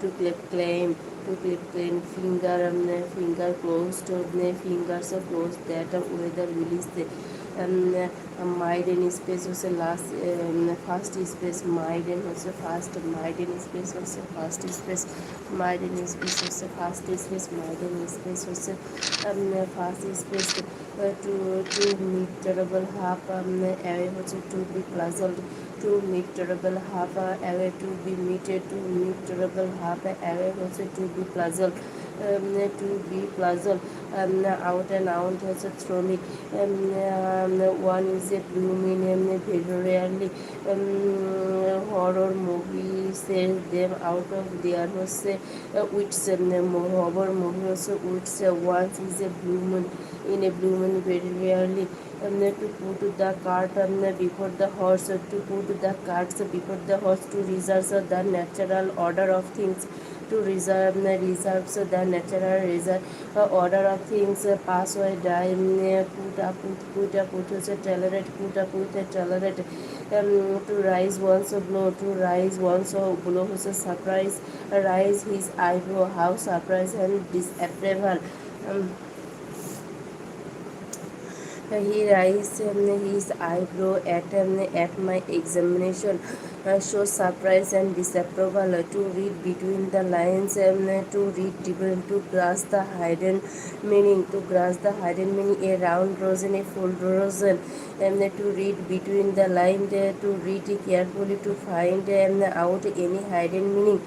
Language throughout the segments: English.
to clip claim finger closed fingers closed that weather release maiden space was a last first space maiden was a first maiden space was a first space maiden space was a first space maiden space was a first space to meet terrible half away was to be puzzled to meet terrible half away to be meted to meet terrible half away was to be puzzled out and out was a trolley one is a blooming very rarely horror movie says them out of there was a which horror movie was which once is a blue moon in a blue moon very rarely to put the cart before the horse to put the carts before the horse to reserve the natural order of things to reserves the natural order of things pass or die put was a tolerate put a tolerate to rise once a blow to rise once a blow was a surprise rise his eyebrow how surprise and disapproval he raised his eyebrow at my examination, shows surprise and disapproval to read between the lines, to read deeper, to grasp the hidden meaning, a round rose and a full rose, to read between the lines, to read carefully to find out any hidden meaning.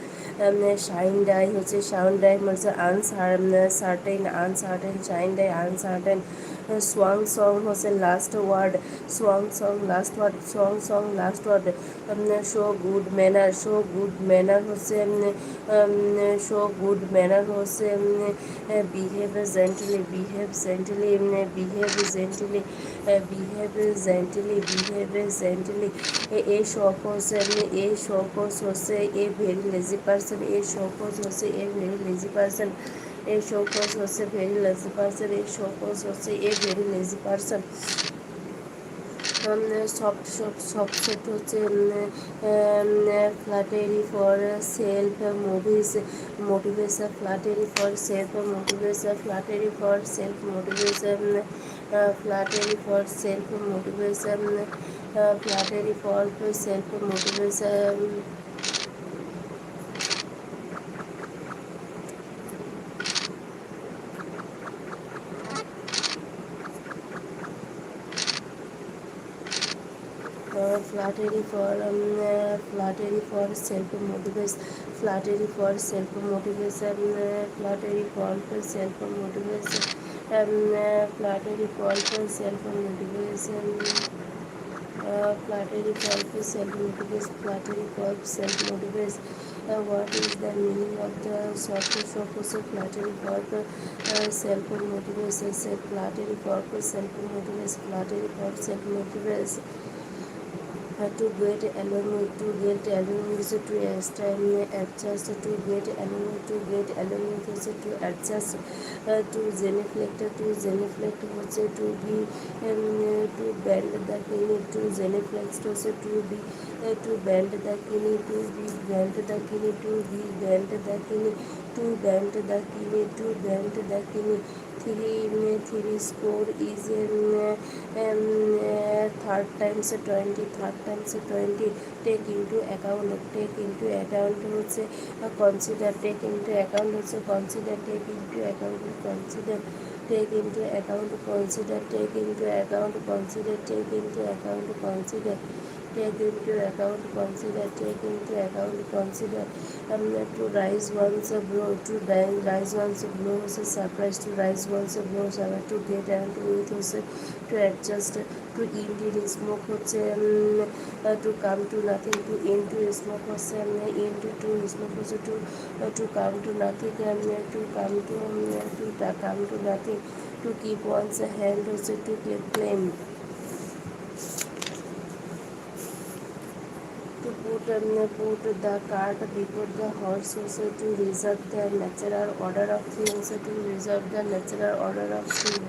Shine die হচ্ছে sound die হচ্ছে uncertain shine die uncertain swan song হচ্ছে last word swan song last word show good manner হচ্ছে show good manner হচ্ছে behave gently a showcase হচ্ছে a very lazy person a showcase হচ্ছে a very lazy person a showcase হচ্ছে very lazy person a showcase হচ্ছে a very lazy person soft হচ্ছে flattery for self motivation flattery for self motivation flattery for self motivation flattery for self motivation flattery for self motivation flattery for self motivation flattery for self motivation flattery for self motivation flattery for self motivation flattery for self motivation flattery for self motivation what is the meaning of the soft flattery for self motivation flattery for self motivation flattery for self motivation to get along with to adjust to get along to adjust to genuflect হচ্ছে to be to bend the knee to genuflect হচ্ছে to be to bend the knee to be bend the knee to be bend the knee to bend the knee to bend the knee three score is third times 20 take into account হচ্ছে consider take into account হচ্ছে consider take into account consider take into account consider take into account consider take into account consider take into account consider take into account consider to rise once a blow to rise once a blow was a surprise to rise once a blow to get and with হচ্ছে to adjust to end in smoke হচ্ছে to come to nothing to end to smoke হচ্ছে into to smoke হচ্ছে to come to nothing to come to nothing to keep one's hand হচ্ছে to claim to put the cart before the horse also to reserve the natural order of things to reserve the natural order of things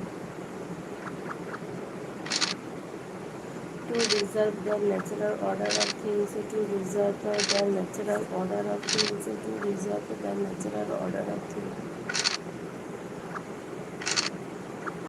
to reserve the natural order of things, to reserve the natural order of things, to reserve the natural order of things.